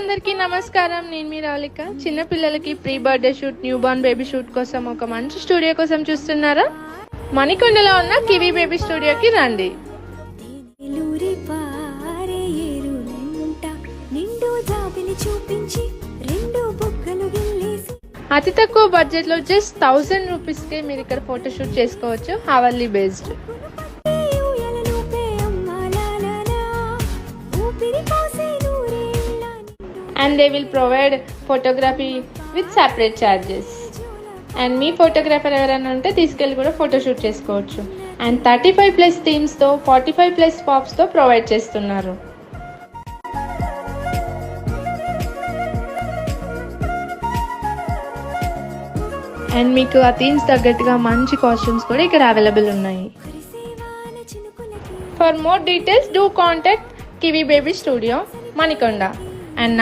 అందరికీ నమస్కారం. నేను మీ రాలిక. చిన్న పిల్లలకి pre birthday shoot, new born baby shoot కోసం ఒక మంచి స్టూడియో కోసం చూస్తున్నారా? మణికొండలో ఉన్న కివీ బేబీ స్టూడియోకి రండి. అతి తక్కువ బడ్జెట్ లో జస్ట్ 1000 రూపీస్ కే మీరు ఇక్కడ ఫోటో షూట్ చేసుకోవచ్చు. Hourly based. And they will provide photography with separate charges. And me photographer ఎవరైనా ఉంటే తీసుకెళ్ళి కూడా ఫోటో షూట్ చేసుకోవచ్చు. అండ్ 35+ థీమ్స్తో 45+ పాప్స్తో ప్రొవైడ్ చేస్తున్నారు. అండ్ మీకు ఆ థీమ్స్ తగ్గట్టుగా మంచి కాస్ట్యూమ్స్ కూడా ఇక్కడ అవైలబుల్ ఉన్నాయి. For more details do contact kiwi baby studio, Manikonda.